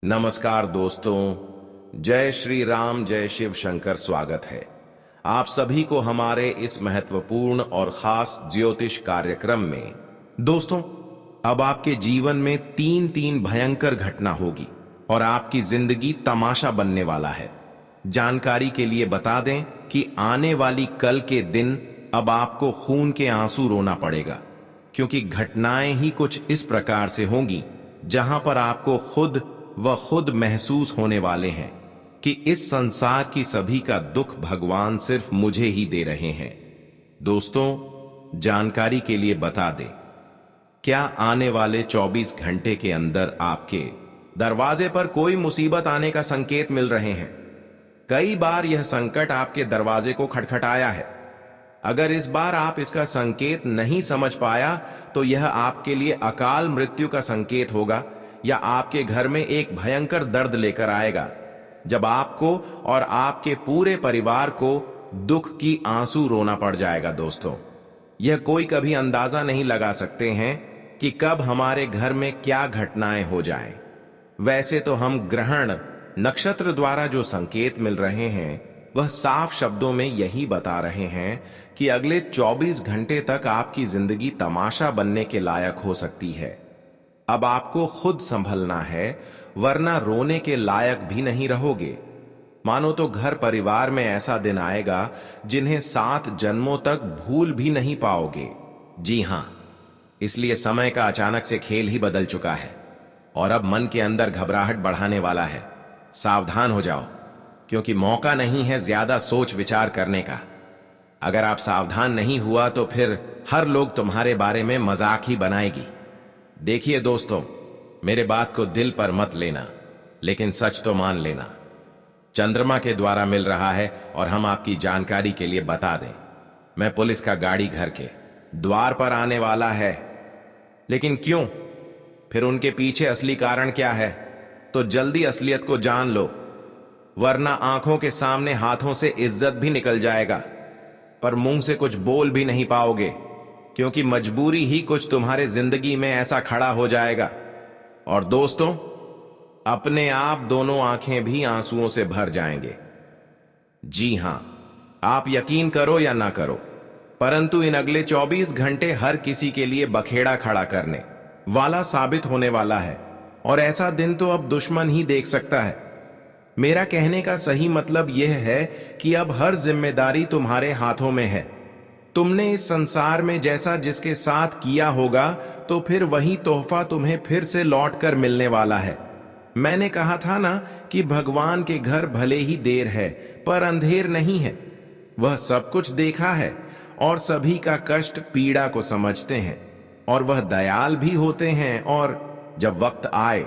नमस्कार दोस्तों, जय श्री राम, जय शिव शंकर। स्वागत है आप सभी को हमारे इस महत्वपूर्ण और खास ज्योतिष कार्यक्रम में। दोस्तों, अब आपके जीवन में तीन तीन भयंकर घटना होगी और आपकी जिंदगी तमाशा बनने वाला है। जानकारी के लिए बता दें कि आने वाली कल के दिन अब आपको खून के आंसू रोना पड़ेगा, क्योंकि घटनाएं ही कुछ इस प्रकार से होंगी जहां पर आपको खुद महसूस होने वाले हैं कि इस संसार की सभी का दुख भगवान सिर्फ मुझे ही दे रहे हैं। दोस्तों, जानकारी के लिए बता दें, क्या आने वाले 24 घंटे के अंदर आपके दरवाजे पर कोई मुसीबत आने का संकेत मिल रहे हैं। कई बार यह संकट आपके दरवाजे को खटखटाया है। अगर इस बार आप इसका संकेत नहीं समझ पाया तो यह आपके लिए अकाल मृत्यु का संकेत होगा या आपके घर में एक भयंकर दर्द लेकर आएगा, जब आपको और आपके पूरे परिवार को दुख की आंसू रोना पड़ जाएगा। दोस्तों, यह कोई कभी अंदाजा नहीं लगा सकते हैं कि कब हमारे घर में क्या घटनाएं हो जाएं। वैसे तो हम ग्रहण नक्षत्र द्वारा जो संकेत मिल रहे हैं वह साफ शब्दों में यही बता रहे हैं कि अगले 24 घंटे तक आपकी जिंदगी तमाशा बनने के लायक हो सकती है। अब आपको खुद संभलना है, वरना रोने के लायक भी नहीं रहोगे। मानो तो घर परिवार में ऐसा दिन आएगा जिन्हें 7 जन्मों तक भूल भी नहीं पाओगे। जी हां, इसलिए समय का अचानक से खेल ही बदल चुका है और अब मन के अंदर घबराहट बढ़ाने वाला है। सावधान हो जाओ, क्योंकि मौका नहीं है ज्यादा सोच विचार करने का। अगर आप सावधान नहीं हुआ तो फिर हर लोग तुम्हारे बारे में मजाक ही बनाएगी। देखिए दोस्तों, मेरे बात को दिल पर मत लेना, लेकिन सच तो मान लेना। चंद्रमा के द्वारा मिल रहा है और हम आपकी जानकारी के लिए बता दें, मैं पुलिस का गाड़ी घर के द्वार पर आने वाला है। लेकिन क्यों? फिर उनके पीछे असली कारण क्या है? तो जल्दी असलियत को जान लो, वरना आंखों के सामने हाथों से इज्जत भी निकल जाएगा, पर मुंह से कुछ बोल भी नहीं पाओगे, क्योंकि मजबूरी ही कुछ तुम्हारे जिंदगी में ऐसा खड़ा हो जाएगा। और दोस्तों, अपने आप दोनों आंखें भी आंसुओं से भर जाएंगे। जी हां, आप यकीन करो या ना करो, परंतु इन अगले 24 घंटे हर किसी के लिए बखेड़ा खड़ा करने वाला साबित होने वाला है, और ऐसा दिन तो अब दुश्मन ही देख सकता है। मेरा कहने का सही मतलब यह है कि अब हर जिम्मेदारी तुम्हारे हाथों में है। तुमने इस संसार में जैसा जिसके साथ किया होगा, तो फिर वही तोहफा तुम्हें फिर से लौट कर मिलने वाला है। मैंने कहा था ना कि भगवान के घर भले ही देर है पर अंधेर नहीं है। वह सब कुछ देखा है और सभी का कष्ट पीड़ा को समझते हैं, और वह दयाल भी होते हैं, और जब वक्त आए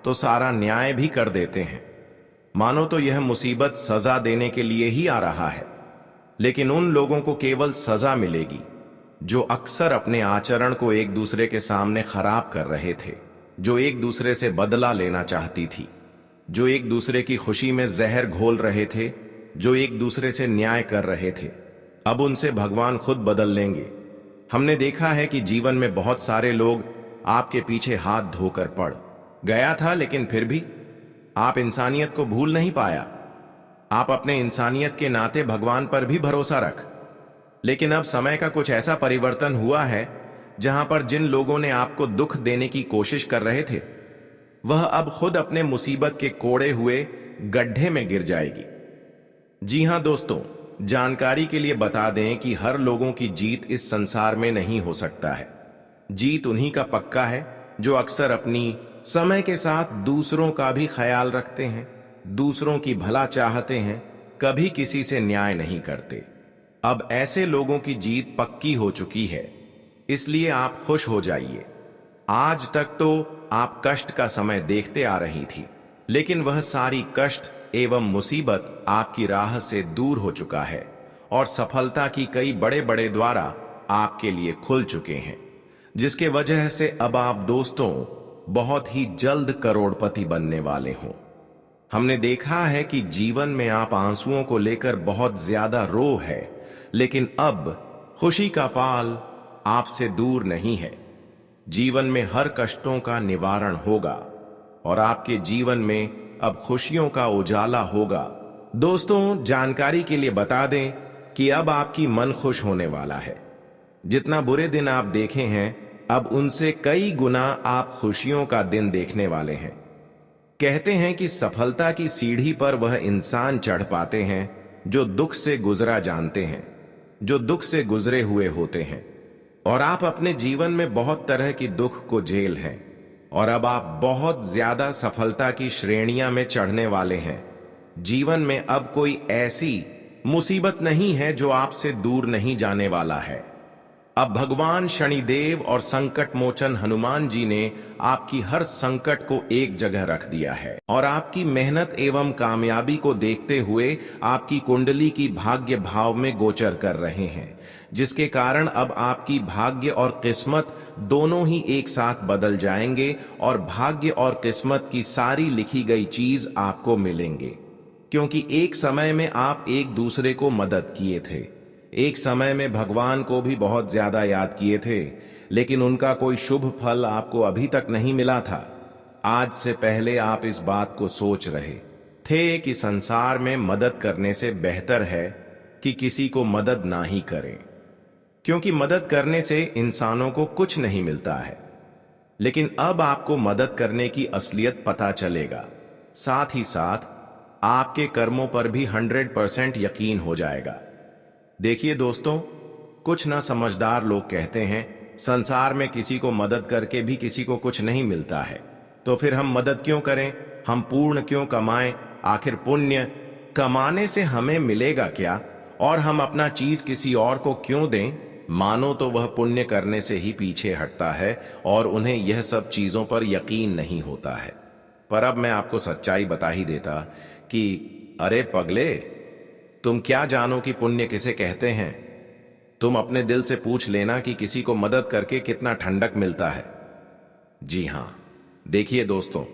तो सारा न्याय भी कर देते हैं। मानो तो यह मुसीबत सजा देने के लिए ही आ रहा है, लेकिन उन लोगों को केवल सजा मिलेगी जो अक्सर अपने आचरण को एक दूसरे के सामने खराब कर रहे थे, जो एक दूसरे से बदला लेना चाहती थी, जो एक दूसरे की खुशी में जहर घोल रहे थे, जो एक दूसरे से न्याय कर रहे थे। अब उनसे भगवान खुद बदल लेंगे। हमने देखा है कि जीवन में बहुत सारे लोग आपके पीछे हाथ धोकर पड़ गया था, लेकिन फिर भी आप इंसानियत को भूल नहीं पाया। आप अपने इंसानियत के नाते भगवान पर भी भरोसा रख। लेकिन अब समय का कुछ ऐसा परिवर्तन हुआ है जहां पर जिन लोगों ने आपको दुख देने की कोशिश कर रहे थे, वह अब खुद अपने मुसीबत के कोड़े हुए गड्ढे में गिर जाएगी। जी हां दोस्तों, जानकारी के लिए बता दें कि हर लोगों की जीत इस संसार में नहीं हो सकता है। जीत उन्हीं का पक्का है जो अक्सर अपनी समय के साथ दूसरों का भी ख्याल रखते हैं, दूसरों की भला चाहते हैं, कभी किसी से न्याय नहीं करते। अब ऐसे लोगों की जीत पक्की हो चुकी है, इसलिए आप खुश हो जाइए। आज तक तो आप कष्ट का समय देखते आ रही थी, लेकिन वह सारी कष्ट एवं मुसीबत आपकी राह से दूर हो चुका है और सफलता की कई बड़े बड़े द्वारा आपके लिए खुल चुके हैं, जिसके वजह से अब आप दोस्तों बहुत ही जल्द करोड़पति बनने वाले हों। हमने देखा है कि जीवन में आप आंसुओं को लेकर बहुत ज्यादा रो है, लेकिन अब खुशी का पाल आपसे दूर नहीं है। जीवन में हर कष्टों का निवारण होगा और आपके जीवन में अब खुशियों का उजाला होगा। दोस्तों, जानकारी के लिए बता दें कि अब आपकी मन खुश होने वाला है। जितना बुरे दिन आप देखे हैं, अब उनसे कई गुना आप खुशियों का दिन देखने वाले हैं। कहते हैं कि सफलता की सीढ़ी पर वह इंसान चढ़ पाते हैं जो दुख से गुजरा जानते हैं, जो दुख से गुजरे हुए होते हैं। और आप अपने जीवन में बहुत तरह की दुख को झेल हैं और अब आप बहुत ज्यादा सफलता की श्रेणियां में चढ़ने वाले हैं। जीवन में अब कोई ऐसी मुसीबत नहीं है जो आपसे दूर नहीं जाने वाला है। अब भगवान शनिदेव और संकट मोचन हनुमान जी ने आपकी हर संकट को एक जगह रख दिया है और आपकी मेहनत एवं कामयाबी को देखते हुए आपकी कुंडली की भाग्य भाव में गोचर कर रहे हैं, जिसके कारण अब आपकी भाग्य और किस्मत दोनों ही एक साथ बदल जाएंगे और भाग्य और किस्मत की सारी लिखी गई चीज आपको मिलेंगे। क्योंकि एक समय में आप एक दूसरे को मदद किए थे, एक समय में भगवान को भी बहुत ज्यादा याद किए थे, लेकिन उनका कोई शुभ फल आपको अभी तक नहीं मिला था। आज से पहले आप इस बात को सोच रहे थे कि संसार में मदद करने से बेहतर है कि किसी को मदद ना ही करें, क्योंकि मदद करने से इंसानों को कुछ नहीं मिलता है। लेकिन अब आपको मदद करने की असलियत पता चलेगा, साथ ही साथ आपके कर्मों पर भी 100% यकीन हो जाएगा। देखिए दोस्तों, कुछ ना समझदार लोग कहते हैं संसार में किसी को मदद करके भी किसी को कुछ नहीं मिलता है, तो फिर हम मदद क्यों करें, हम पुण्य क्यों कमाएं, आखिर पुण्य कमाने से हमें मिलेगा क्या, और हम अपना चीज किसी और को क्यों दें। मानो तो वह पुण्य करने से ही पीछे हटता है और उन्हें यह सब चीजों पर यकीन नहीं होता है। पर अब मैं आपको सच्चाई बता ही देता कि अरे पगले, तुम क्या जानो कि पुण्य किसे कहते हैं। तुम अपने दिल से पूछ लेना कि किसी को मदद करके कितना ठंडक मिलता है। जी हां, देखिए दोस्तों,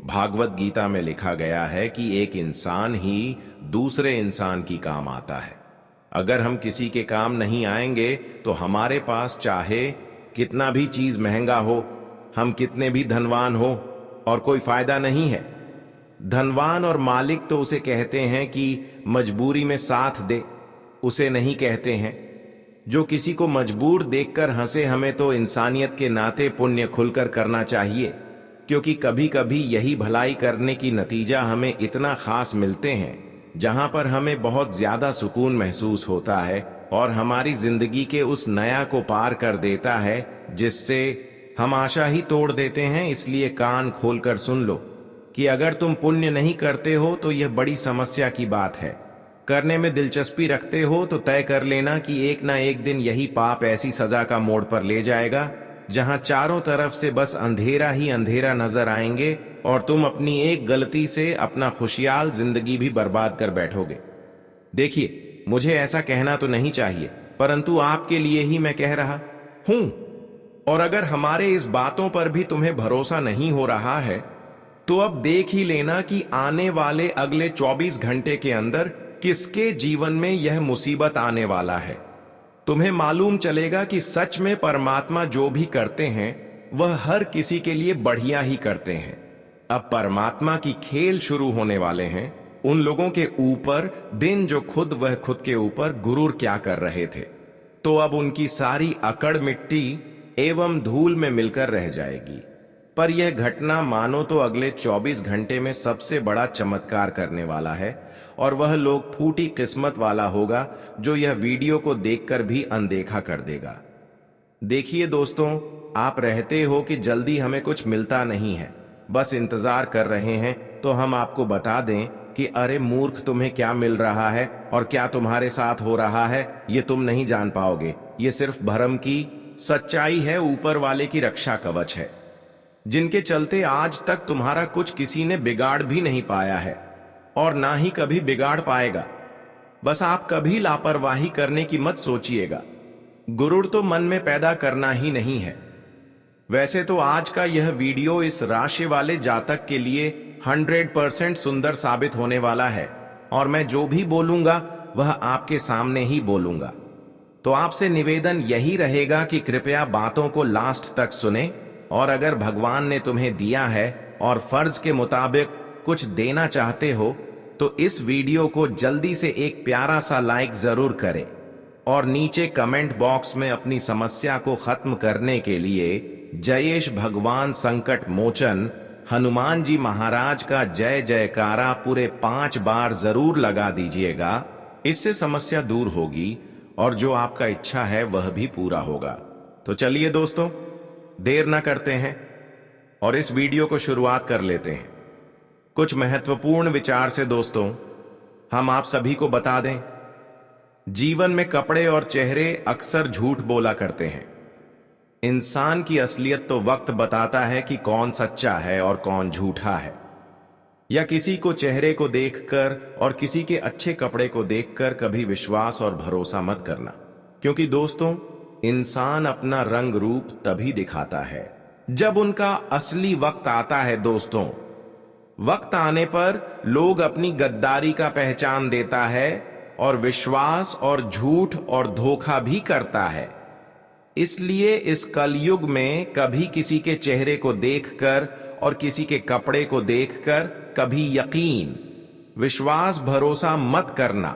भागवत गीता में लिखा गया है कि एक इंसान ही दूसरे इंसान की काम आता है। अगर हम किसी के काम नहीं आएंगे तो हमारे पास चाहे कितना भी चीज महंगा हो, हम कितने भी धनवान हो, और कोई फायदा नहीं है। धनवान और मालिक तो उसे कहते हैं कि मजबूरी में साथ दे, उसे नहीं कहते हैं जो किसी को मजबूर देखकर हंसे। हमें तो इंसानियत के नाते पुण्य खुलकर करना चाहिए, क्योंकि कभी कभी यही भलाई करने की नतीजा हमें इतना खास मिलते हैं जहां पर हमें बहुत ज्यादा सुकून महसूस होता है और हमारी जिंदगी के उस नया को पार कर देता है जिससे हम आशा ही तोड़ देते हैं। इसलिए कान खोलकर सुन लो कि अगर तुम पुण्य नहीं करते हो तो यह बड़ी समस्या की बात है। करने में दिलचस्पी रखते हो तो तय कर लेना कि एक ना एक दिन यही पाप ऐसी सजा का मोड़ पर ले जाएगा जहां चारों तरफ से बस अंधेरा ही अंधेरा नजर आएंगे और तुम अपनी एक गलती से अपना खुशहाल जिंदगी भी बर्बाद कर बैठोगे। देखिए, मुझे ऐसा कहना तो नहीं चाहिए, परंतु आपके लिए ही मैं कह रहा हूं। और अगर हमारे इस बातों पर भी तुम्हें भरोसा नहीं हो रहा है तो अब देख ही लेना कि आने वाले अगले 24 घंटे के अंदर किसके जीवन में यह मुसीबत आने वाला है। तुम्हें मालूम चलेगा कि सच में परमात्मा जो भी करते हैं वह हर किसी के लिए बढ़िया ही करते हैं। अब परमात्मा की खेल शुरू होने वाले हैं उन लोगों के ऊपर दिन जो खुद के ऊपर गुरूर क्या कर रहे थे। तो अब उनकी सारी अकड़ मिट्टी एवं धूल में मिलकर रह जाएगी। पर यह घटना मानो तो अगले 24 घंटे में सबसे बड़ा चमत्कार करने वाला है और वह लोग फूटी किस्मत वाला होगा जो यह वीडियो को देखकर भी अनदेखा कर देगा। देखिए दोस्तों, आप रहते हो कि जल्दी हमें कुछ मिलता नहीं है, बस इंतजार कर रहे हैं, तो हम आपको बता दें कि अरे मूर्ख, तुम्हें क्या मिल रहा है और क्या तुम्हारे साथ हो रहा है ये तुम नहीं जान पाओगे। ये सिर्फ भ्रम की सच्चाई है, ऊपर वाले की रक्षा कवच है, जिनके चलते आज तक तुम्हारा कुछ किसी ने बिगाड़ भी नहीं पाया है और ना ही कभी बिगाड़ पाएगा। बस आप कभी लापरवाही करने की मत सोचिएगा। गुरूर तो मन में पैदा करना ही नहीं है। वैसे तो आज का यह वीडियो इस राशि वाले जातक के लिए 100% सुंदर साबित होने वाला है और मैं जो भी बोलूंगा वह आपके सामने ही बोलूंगा। तो आपसे निवेदन यही रहेगा कि कृपया बातों को लास्ट तक सुने और अगर भगवान ने तुम्हें दिया है और फर्ज के मुताबिक कुछ देना चाहते हो तो इस वीडियो को जल्दी से एक प्यारा सा लाइक जरूर करें और नीचे कमेंट बॉक्स में अपनी समस्या को खत्म करने के लिए जयेश भगवान संकट मोचन हनुमान जी महाराज का जय जयकारा पूरे 5 बार जरूर लगा दीजिएगा। इससे समस्या दूर होगी और जो आपका इच्छा है वह भी पूरा होगा। तो चलिए दोस्तों, देर ना करते हैं और इस वीडियो को शुरुआत कर लेते हैं। कुछ महत्वपूर्ण विचार से दोस्तों हम आप सभी को बता दें, जीवन में कपड़े और चेहरे अक्सर झूठ बोला करते हैं। इंसान की असलियत तो वक्त बताता है कि कौन सच्चा है और कौन झूठा है। या किसी को चेहरे को देखकर और किसी के अच्छे कपड़े को देखकर कभी विश्वास और भरोसा मत करना, क्योंकि दोस्तों इंसान अपना रंग रूप तभी दिखाता है जब उनका असली वक्त आता है। दोस्तों वक्त आने पर लोग अपनी गद्दारी का पहचान देता है और विश्वास और झूठ और धोखा भी करता है। इसलिए इस कलयुग में कभी किसी के चेहरे को देखकर और किसी के कपड़े को देखकर कभी यकीन, विश्वास, भरोसा मत करना,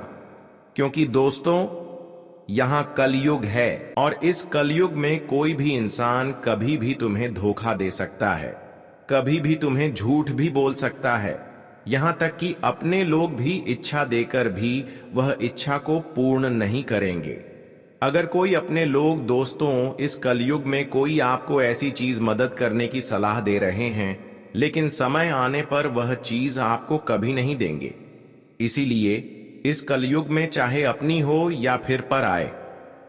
क्योंकि दोस्तों यहां कलयुग है और इस कलयुग में कोई भी इंसान कभी भी तुम्हें धोखा दे सकता है, कभी भी तुम्हें झूठ भी बोल सकता है। यहां तक कि अपने लोग भी इच्छा देकर भी वह इच्छा को पूर्ण नहीं करेंगे। अगर कोई अपने लोग दोस्तों इस कलयुग में कोई आपको ऐसी चीज मदद करने की सलाह दे रहे हैं, लेकिन समय आने पर वह चीज आपको कभी नहीं देंगे। इसीलिए इस कलयुग में चाहे अपनी हो या फिर पर आए,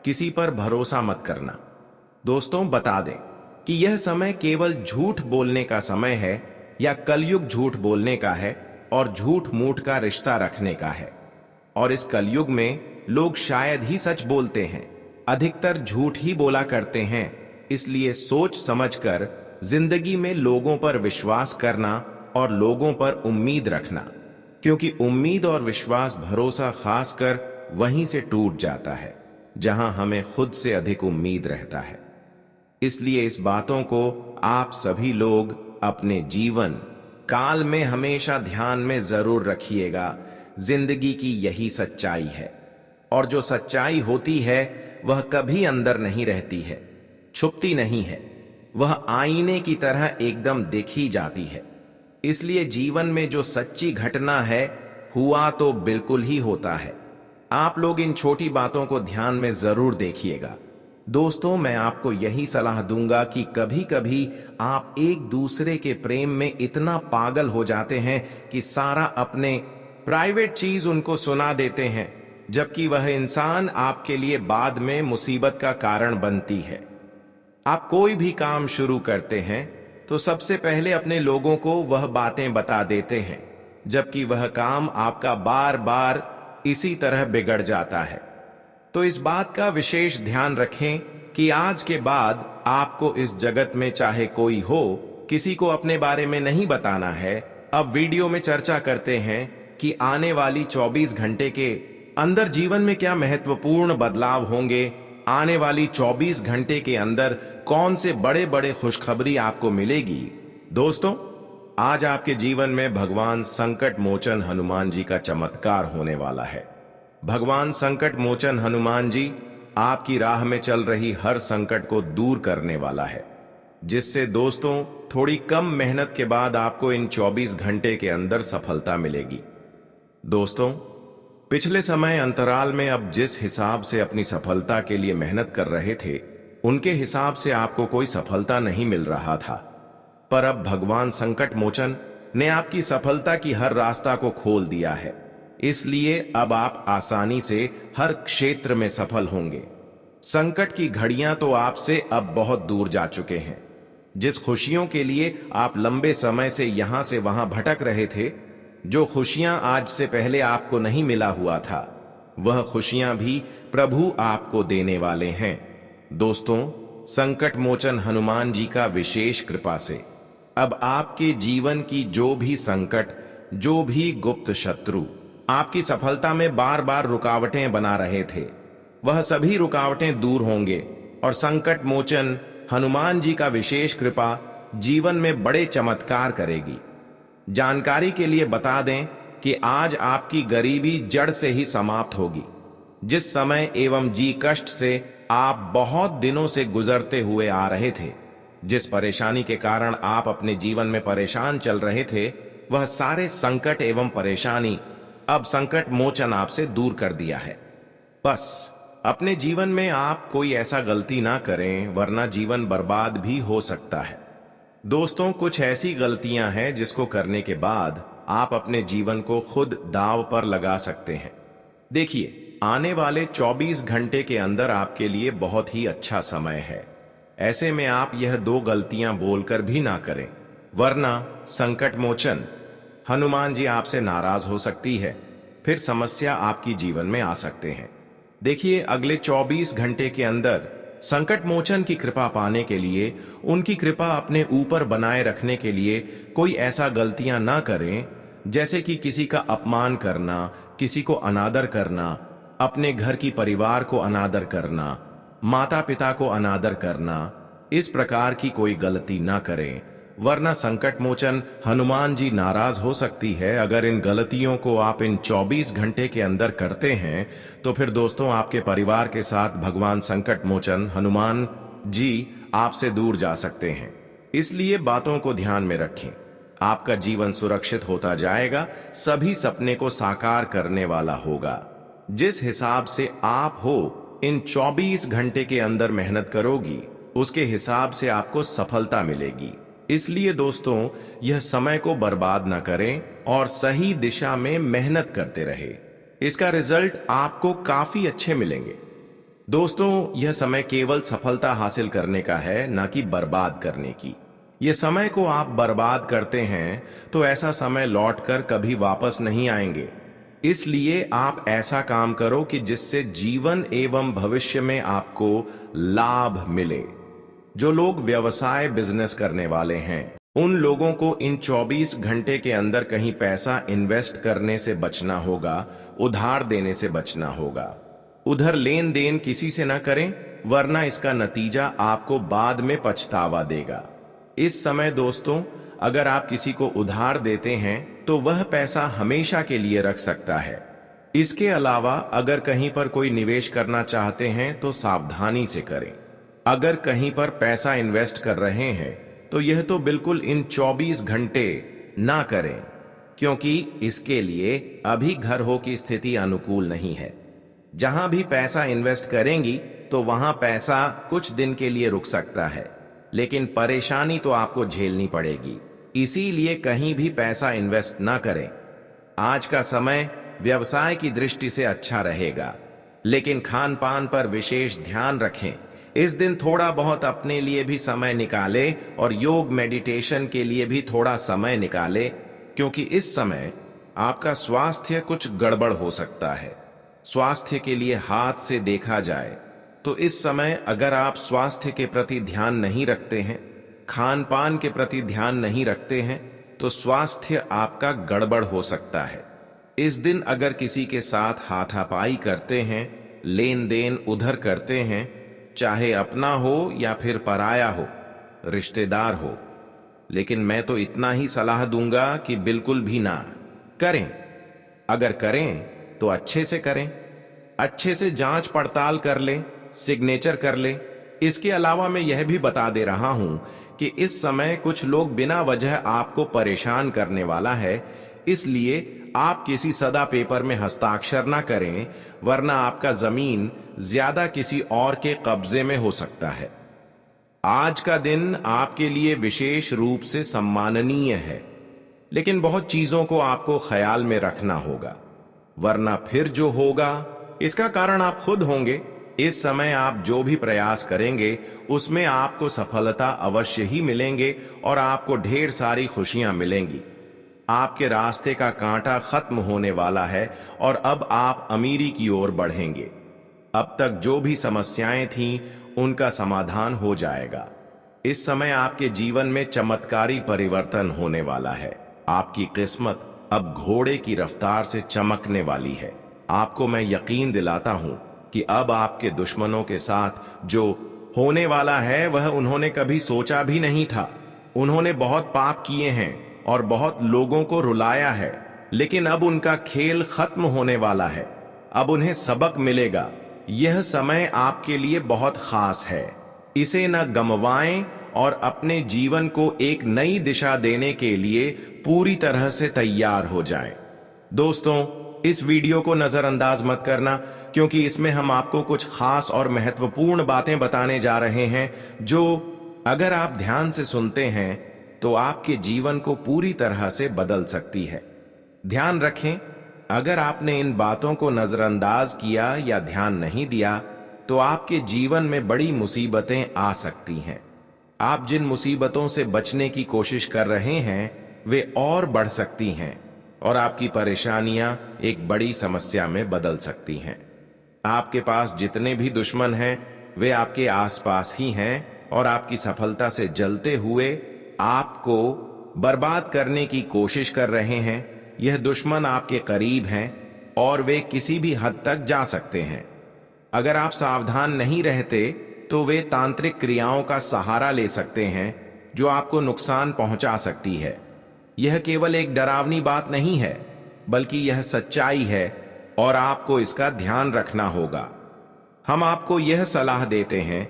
किसी पर भरोसा मत करना। दोस्तों बता दें कि यह समय केवल झूठ बोलने का समय है या कलयुग झूठ बोलने का है और झूठ मूठ का रिश्ता रखने का है। और इस कलयुग में लोग शायद ही सच बोलते हैं, अधिकतर झूठ ही बोला करते हैं। इसलिए सोच समझकर जिंदगी में लोगों पर विश्वास करना और लोगों पर उम्मीद रखना, क्योंकि उम्मीद और विश्वास, भरोसा खासकर वहीं से टूट जाता है जहां हमें खुद से अधिक उम्मीद रहता है। इसलिए इस बातों को आप सभी लोग अपने जीवन काल में हमेशा ध्यान में जरूर रखिएगा। जिंदगी की यही सच्चाई है और जो सच्चाई होती है वह कभी अंदर नहीं रहती है, छुपती नहीं है, वह आईने की तरह एकदम देखी जाती है। इसलिए जीवन में जो सच्ची घटना है हुआ तो बिल्कुल ही होता है। आप लोग इन छोटी बातों को ध्यान में जरूर देखिएगा। दोस्तों मैं आपको यही सलाह दूंगा कि कभी कभी आप एक दूसरे के प्रेम में इतना पागल हो जाते हैं कि सारा अपने प्राइवेट चीज उनको सुना देते हैं, जबकि वह इंसान आपके लिए बाद में मुसीबत का कारण बनती है। आप कोई भी काम शुरू करते हैं तो सबसे पहले अपने लोगों को वह बातें बता देते हैं, जबकि वह काम आपका बार बार इसी तरह बिगड़ जाता है। तो इस बात का विशेष ध्यान रखें कि आज के बाद आपको इस जगत में चाहे कोई हो, किसी को अपने बारे में नहीं बताना है। अब वीडियो में चर्चा करते हैं कि आने वाली 24 घंटे के अंदर जीवन में क्या महत्वपूर्ण बदलाव होंगे। आने वाली 24 घंटे के अंदर कौन से बड़े बड़े खुशखबरी आपको मिलेगी। दोस्तों आज आपके जीवन में भगवान संकट मोचन हनुमान जी का चमत्कार होने वाला है। भगवान संकट मोचन हनुमान जी आपकी राह में चल रही हर संकट को दूर करने वाला है, जिससे दोस्तों थोड़ी कम मेहनत के बाद आपको इन 24 घंटे के अंदर सफलता मिलेगी। दोस्तों पिछले समय अंतराल में अब जिस हिसाब से अपनी सफलता के लिए मेहनत कर रहे थे, उनके हिसाब से आपको कोई सफलता नहीं मिल रहा था। पर अब भगवान संकट मोचन ने आपकी सफलता की हर रास्ता को खोल दिया है। इसलिए अब आप आसानी से हर क्षेत्र में सफल होंगे। संकट की घड़ियां तो आपसे अब बहुत दूर जा चुके हैं। जिस खुशियों के लिए आप लंबे समय से यहां से वहां भटक रहे थे, जो खुशियां आज से पहले आपको नहीं मिला हुआ था, वह खुशियां भी प्रभु आपको देने वाले हैं। दोस्तों संकट मोचन हनुमान जी का विशेष कृपा से अब आपके जीवन की जो भी संकट, जो भी गुप्त शत्रु आपकी सफलता में बार बार रुकावटें बना रहे थे, वह सभी रुकावटें दूर होंगे और संकट मोचन हनुमान जी का विशेष कृपा जीवन में बड़े चमत्कार करेगी। जानकारी के लिए बता दें कि आज आपकी गरीबी जड़ से ही समाप्त होगी। जिस समय एवं जी कष्ट से आप बहुत दिनों से गुजरते हुए आ रहे थे, जिस परेशानी के कारण आप अपने जीवन में परेशान चल रहे थे, वह सारे संकट एवं परेशानी अब संकट मोचन आपसे दूर कर दिया है। बस अपने जीवन में आप कोई ऐसा गलती ना करें, वरना जीवन बर्बाद भी हो सकता है। दोस्तों, कुछ ऐसी गलतियां हैं जिसको करने के बाद आप अपने जीवन को खुद दांव पर लगा सकते हैं। देखिए, आने वाले 24 घंटे के अंदर आपके लिए बहुत ही अच्छा समय है। ऐसे में आप यह 2 गलतियां बोलकर भी ना करें, वरना संकट मोचन हनुमान जी आपसे नाराज हो सकती है, फिर समस्या आपकी जीवन में आ सकते हैं। देखिए, अगले 24 घंटे के अंदर संकट मोचन की कृपा पाने के लिए, उनकी कृपा अपने ऊपर बनाए रखने के लिए कोई ऐसा गलतियां ना करें, जैसे कि किसी का अपमान करना, किसी को अनादर करना, अपने घर की परिवार को अनादर करना, माता पिता को अनादर करना। इस प्रकार की कोई गलती ना करें, वरना संकट मोचन हनुमान जी नाराज हो सकती है। अगर इन गलतियों को आप इन 24 घंटे के अंदर करते हैं, तो फिर दोस्तों आपके परिवार के साथ भगवान संकट मोचन हनुमान जी आपसे दूर जा सकते हैं। इसलिए बातों को ध्यान में रखें। आपका जीवन सुरक्षित होता जाएगा, सभी सपने को साकार करने वाला होगा। जिस हिसाब से आप हो इन 24 घंटे के अंदर मेहनत करोगी, उसके हिसाब से आपको सफलता मिलेगी। इसलिए दोस्तों, यह समय को बर्बाद न करें और सही दिशा में मेहनत करते रहे। इसका रिजल्ट आपको काफी अच्छे मिलेंगे। दोस्तों, यह समय केवल सफलता हासिल करने का है, न कि बर्बाद करने की। यह समय को आप बर्बाद करते हैं तो ऐसा समय लौटकर कभी वापस नहीं आएंगे। इसलिए आप ऐसा काम करो कि जिससे जीवन एवं भविष्य में आपको लाभ मिले। जो लोग व्यवसाय बिजनेस करने वाले हैं, उन लोगों को इन 24 घंटे के अंदर कहीं पैसा इन्वेस्ट करने से बचना होगा, उधार देने से बचना होगा। उधर लेन देन किसी से ना करें, वरना इसका नतीजा आपको बाद में पछतावा देगा। इस समय दोस्तों, अगर आप किसी को उधार देते हैं तो वह पैसा हमेशा के लिए रख सकता है। इसके अलावा अगर कहीं पर कोई निवेश करना चाहते हैं तो सावधानी से करें। अगर कहीं पर पैसा इन्वेस्ट कर रहे हैं तो यह तो बिल्कुल इन 24 घंटे ना करें, क्योंकि इसके लिए अभी घर हो की स्थिति अनुकूल नहीं है। जहां भी पैसा इन्वेस्ट करेंगी तो वहां पैसा कुछ दिन के लिए रुक सकता है, लेकिन परेशानी तो आपको झेलनी पड़ेगी। इसीलिए कहीं भी पैसा इन्वेस्ट ना करें। आज का समय व्यवसाय की दृष्टि से अच्छा रहेगा, लेकिन खान पान पर विशेष ध्यान रखें। इस दिन थोड़ा बहुत अपने लिए भी समय निकालें और योग मेडिटेशन के लिए भी थोड़ा समय निकालें, क्योंकि इस समय आपका स्वास्थ्य कुछ गड़बड़ हो सकता है। स्वास्थ्य के लिए हाथ से देखा जाए तो इस समय अगर आप स्वास्थ्य के प्रति ध्यान नहीं रखते हैं, खान पान के प्रति ध्यान नहीं रखते हैं, तो स्वास्थ्य आपका गड़बड़ हो सकता है। इस दिन अगर किसी के साथ हाथापाई करते हैं, लेन देन उधर करते हैं, चाहे अपना हो या फिर पराया हो, रिश्तेदार हो, लेकिन मैं तो इतना ही सलाह दूंगा कि बिल्कुल भी ना करें। अगर करें तो अच्छे से करें, अच्छे से जांच पड़ताल कर लें, सिग्नेचर कर लें। इसके अलावा मैं यह भी बता दे रहा हूं कि इस समय कुछ लोग बिना वजह आपको परेशान करने वाला है, इसलिए आप किसी सदा पेपर में हस्ताक्षर ना करें, वरना आपका जमीन ज्यादा किसी और के कब्जे में हो सकता है। आज का दिन आपके लिए विशेष रूप से सम्माननीय है, लेकिन बहुत चीजों को आपको ख्याल में रखना होगा, वरना फिर जो होगा इसका कारण आप खुद होंगे। इस समय आप जो भी प्रयास करेंगे उसमें आपको सफलता अवश्य ही मिलेंगे और आपको ढेर सारी खुशियां मिलेंगी। आपके रास्ते का कांटा खत्म होने वाला है और अब आप अमीरी की ओर बढ़ेंगे। अब तक जो भी समस्याएं थीं उनका समाधान हो जाएगा। इस समय आपके जीवन में चमत्कारी परिवर्तन होने वाला है। आपकी किस्मत अब घोड़े की रफ्तार से चमकने वाली है। आपको मैं यकीन दिलाता हूं कि अब आपके दुश्मनों के साथ जो होने वाला है वह उन्होंने कभी सोचा भी नहीं था। उन्होंने बहुत पाप किए हैं और बहुत लोगों को रुलाया है, लेकिन अब उनका खेल खत्म होने वाला है। अब उन्हें सबक मिलेगा। यह समय आपके लिए बहुत खास है। इसे न गंवाएं और अपने जीवन को एक नई दिशा देने के लिए पूरी तरह से तैयार हो जाएं। दोस्तों, इस वीडियो को नजरअंदाज मत करना, क्योंकि इसमें हम आपको कुछ खास और महत्वपूर्ण बातें बताने जा रहे हैं जो अगर आप ध्यान से सुनते हैं तो आपके जीवन को पूरी तरह से बदल सकती है। ध्यान रखें, अगर आपने इन बातों को नजरअंदाज किया या ध्यान नहीं दिया तो आपके जीवन में बड़ी मुसीबतें आ सकती हैं। आप जिन मुसीबतों से बचने की कोशिश कर रहे हैं वे और बढ़ सकती हैं और आपकी परेशानियां एक बड़ी समस्या में बदल सकती हैं। आपके पास जितने भी दुश्मन हैं वे आपके आसपास ही हैं और आपकी सफलता से जलते हुए आपको बर्बाद करने की कोशिश कर रहे हैं। यह दुश्मन आपके करीब हैं और वे किसी भी हद तक जा सकते हैं। अगर आप सावधान नहीं रहते तो वे तांत्रिक क्रियाओं का सहारा ले सकते हैं जो आपको नुकसान पहुंचा सकती है। यह केवल एक डरावनी बात नहीं है, बल्कि यह सच्चाई है और आपको इसका ध्यान रखना होगा। हम आपको यह सलाह देते हैं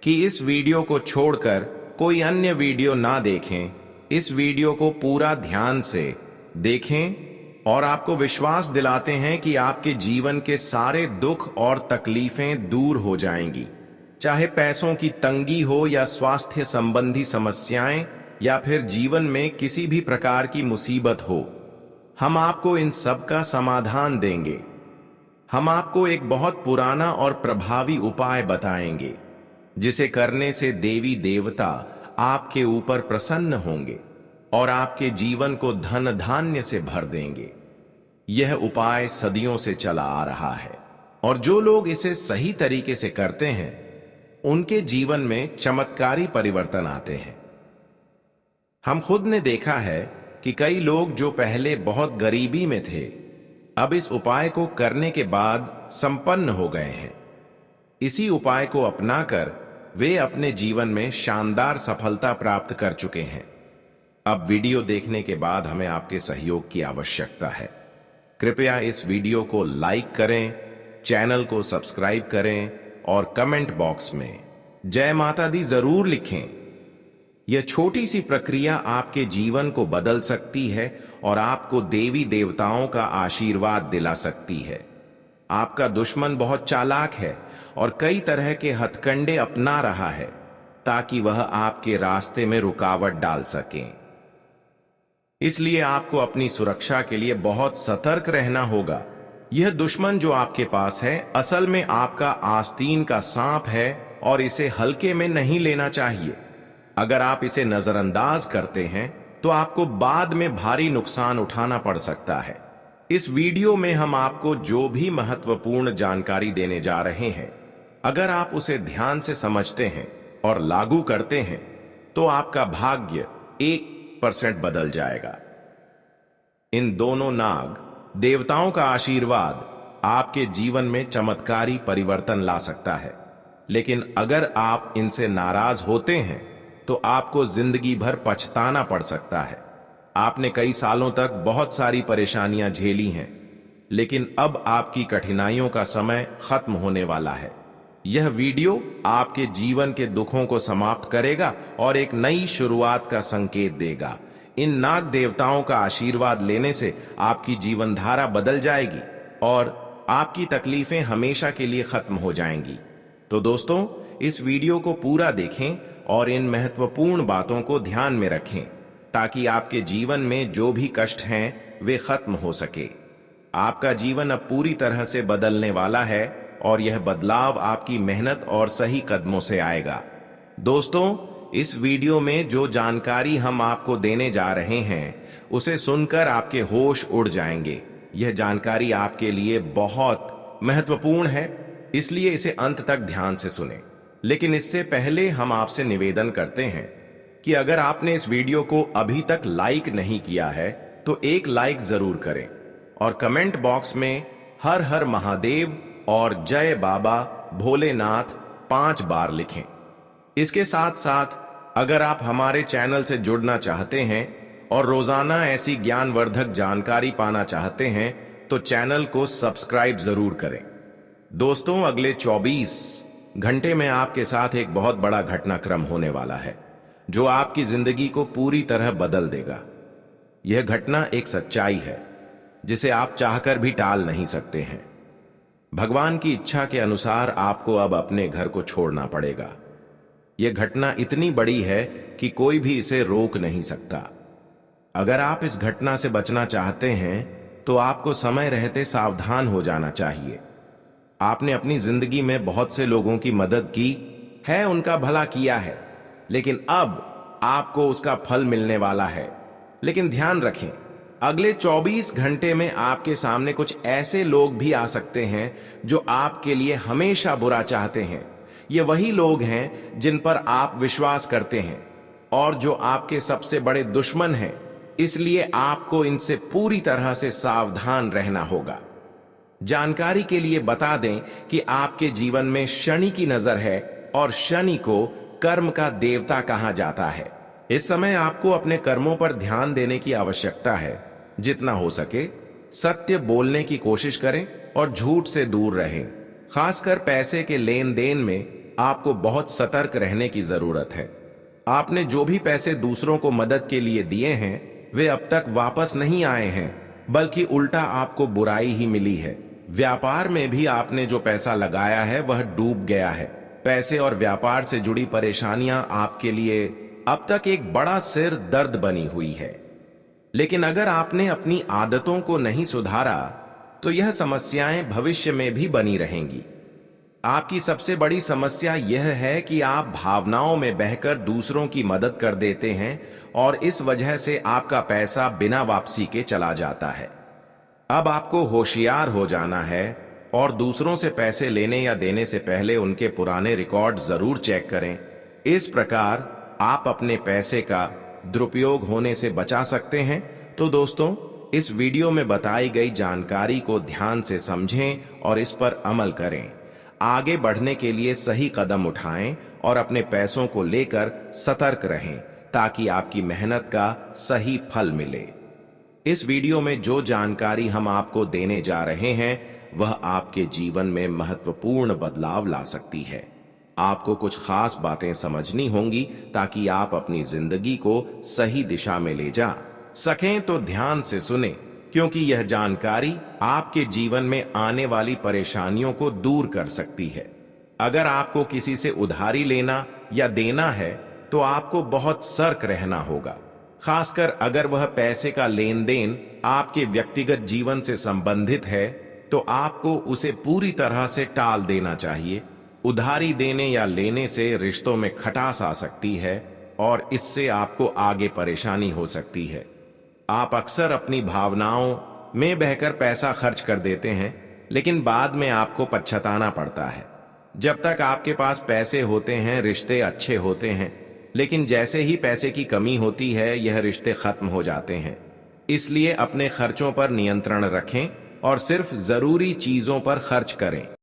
कि इस वीडियो को छोड़कर कोई अन्य वीडियो ना देखें। इस वीडियो को पूरा ध्यान से देखें और आपको विश्वास दिलाते हैं कि आपके जीवन के सारे दुख और तकलीफें दूर हो जाएंगी, चाहे पैसों की तंगी हो या स्वास्थ्य संबंधी समस्याएं या फिर जीवन में किसी भी प्रकार की मुसीबत हो। हम आपको इन सब का समाधान देंगे। हम आपको एक बहुत पुराना और प्रभावी उपाय बताएंगे जिसे करने से देवी देवता आपके ऊपर प्रसन्न होंगे और आपके जीवन को धन धान्य से भर देंगे। यह उपाय सदियों से चला आ रहा है और जो लोग इसे सही तरीके से करते हैं उनके जीवन में चमत्कारी परिवर्तन आते हैं। हम खुद ने देखा है कि कई लोग जो पहले बहुत गरीबी में थे अब इस उपाय को करने के बाद संपन्न हो गए हैं। इसी उपाय को अपनाकर वे अपने जीवन में शानदार सफलता प्राप्त कर चुके हैं। अब वीडियो देखने के बाद हमें आपके सहयोग की आवश्यकता है। कृपया इस वीडियो को लाइक करें, चैनल को सब्सक्राइब करें और कमेंट बॉक्स में जय माता दी जरूर लिखें। यह छोटी सी प्रक्रिया आपके जीवन को बदल सकती है और आपको देवी देवताओं का आशीर्वाद दिला सकती है। आपका दुश्मन बहुत चालाक है और कई तरह के हथकंडे अपना रहा है ताकि वह आपके रास्ते में रुकावट डाल सके। इसलिए आपको अपनी सुरक्षा के लिए बहुत सतर्क रहना होगा। यह दुश्मन जो आपके पास है असल में आपका आस्तीन का सांप है और इसे हल्के में नहीं लेना चाहिए। अगर आप इसे नजरअंदाज करते हैं तो आपको बाद में भारी नुकसान उठाना पड़ सकता है। इस वीडियो में हम आपको जो भी महत्वपूर्ण जानकारी देने जा रहे हैं, अगर आप उसे ध्यान से समझते हैं और लागू करते हैं तो आपका भाग्य 1% बदल जाएगा। इन दोनों नाग देवताओं का आशीर्वाद आपके जीवन में चमत्कारी परिवर्तन ला सकता है, लेकिन अगर आप इनसे नाराज होते हैं तो आपको जिंदगी भर पछताना पड़ सकता है। आपने कई सालों तक बहुत सारी परेशानियां झेली हैं, लेकिन अब आपकी कठिनाइयों का समय खत्म होने वाला है। यह वीडियो आपके जीवन के दुखों को समाप्त करेगा और एक नई शुरुआत का संकेत देगा। इन नाग देवताओं का आशीर्वाद लेने से आपकी जीवन धारा बदल जाएगी और आपकी तकलीफें हमेशा के लिए खत्म हो जाएंगी। तो दोस्तों, इस वीडियो को पूरा देखें और इन महत्वपूर्ण बातों को ध्यान में रखें ताकि आपके जीवन में जो भी कष्ट हैं वे खत्म हो सके। आपका जीवन अब पूरी तरह से बदलने वाला है और यह बदलाव आपकी मेहनत और सही कदमों से आएगा। दोस्तों, इस वीडियो में जो जानकारी हम आपको देने जा रहे हैं उसे सुनकर आपके होश उड़ जाएंगे। यह जानकारी आपके लिए बहुत महत्वपूर्ण है, इसलिए इसे अंत तक ध्यान से सुनें। लेकिन इससे पहले हम आपसे निवेदन करते हैं कि अगर आपने इस वीडियो को अभी तक लाइक नहीं किया है तो एक लाइक जरूर करें और कमेंट बॉक्स में हर हर महादेव और जय बाबा भोलेनाथ 5 बार लिखें। इसके साथ साथ अगर आप हमारे चैनल से जुड़ना चाहते हैं और रोजाना ऐसी ज्ञानवर्धक जानकारी पाना चाहते हैं तो चैनल को सब्सक्राइब जरूर करें। दोस्तों, अगले 24 घंटे में आपके साथ एक बहुत बड़ा घटनाक्रम होने वाला है जो आपकी जिंदगी को पूरी तरह बदल देगा। यह घटना एक सच्चाई है जिसे आप चाहकर भी टाल नहीं सकते हैं। भगवान की इच्छा के अनुसार आपको अब अपने घर को छोड़ना पड़ेगा। यह घटना इतनी बड़ी है कि कोई भी इसे रोक नहीं सकता। अगर आप इस घटना से बचना चाहते हैं तो आपको समय रहते सावधान हो जाना चाहिए। आपने अपनी जिंदगी में बहुत से लोगों की मदद की है, उनका भला किया है, लेकिन अब आपको उसका फल मिलने वाला है। लेकिन ध्यान रखें, अगले 24 घंटे में आपके सामने कुछ ऐसे लोग भी आ सकते हैं जो आपके लिए हमेशा बुरा चाहते हैं। ये वही लोग हैं जिन पर आप विश्वास करते हैं और जो आपके सबसे बड़े दुश्मन हैं। इसलिए आपको इनसे पूरी तरह से सावधान रहना होगा। जानकारी के लिए बता दें कि आपके जीवन में शनि की नजर है और शनि को कर्म का देवता कहा जाता है। इस समय आपको अपने कर्मों पर ध्यान देने की आवश्यकता है। जितना हो सके सत्य बोलने की कोशिश करें और झूठ से दूर रहें। खासकर पैसे के लेन देन में आपको बहुत सतर्क रहने की जरूरत है। आपने जो भी पैसे दूसरों को मदद के लिए दिए हैं वे अब तक वापस नहीं आए हैं, बल्कि उल्टा आपको बुराई ही मिली है। व्यापार में भी आपने जो पैसा लगाया है वह डूब गया है। पैसे और व्यापार से जुड़ी परेशानियां आपके लिए अब तक एक बड़ा सिर दर्द बनी हुई है। लेकिन अगर आपने अपनी आदतों को नहीं सुधारा तो यह समस्याएं भविष्य में भी बनी रहेंगी। आपकी सबसे बड़ी समस्या यह है कि आप भावनाओं में बहकर दूसरों की मदद कर देते हैं और इस वजह से आपका पैसा बिना वापसी के चला जाता है। अब आपको होशियार हो जाना है और दूसरों से पैसे लेने या देने से पहले उनके पुराने रिकॉर्ड जरूर चेक करें। इस प्रकार आप अपने पैसे का दुरुपयोग होने से बचा सकते हैं। तो दोस्तों, इस वीडियो में बताई गई जानकारी को ध्यान से समझें और इस पर अमल करें। आगे बढ़ने के लिए सही कदम उठाएं और अपने पैसों को लेकर सतर्क रहें ताकि आपकी मेहनत का सही फल मिले। इस वीडियो में जो जानकारी हम आपको देने जा रहे हैं वह आपके जीवन में महत्वपूर्ण बदलाव ला सकती है। आपको कुछ खास बातें समझनी होंगी ताकि आप अपनी जिंदगी को सही दिशा में ले जा सकें। तो ध्यान से सुने, क्योंकि यह जानकारी आपके जीवन में आने वाली परेशानियों को दूर कर सकती है। अगर आपको किसी से उधारी लेना या देना है तो आपको बहुत सतर्क रहना होगा, खासकर अगर वह पैसे का लेन देन आपके व्यक्तिगत जीवन से संबंधित है तो आपको उसे पूरी तरह से टाल देना चाहिए। उधारी देने या लेने से रिश्तों में खटास आ सकती है और इससे आपको आगे परेशानी हो सकती है। आप अक्सर अपनी भावनाओं में बहकर पैसा खर्च कर देते हैं, लेकिन बाद में आपको पछताना पड़ता है। जब तक आपके पास पैसे होते हैं रिश्ते अच्छे होते हैं, लेकिन जैसे ही पैसे की कमी होती है यह रिश्ते खत्म हो जाते हैं। इसलिए अपने खर्चों पर नियंत्रण रखें और सिर्फ जरूरी चीजों पर खर्च करें।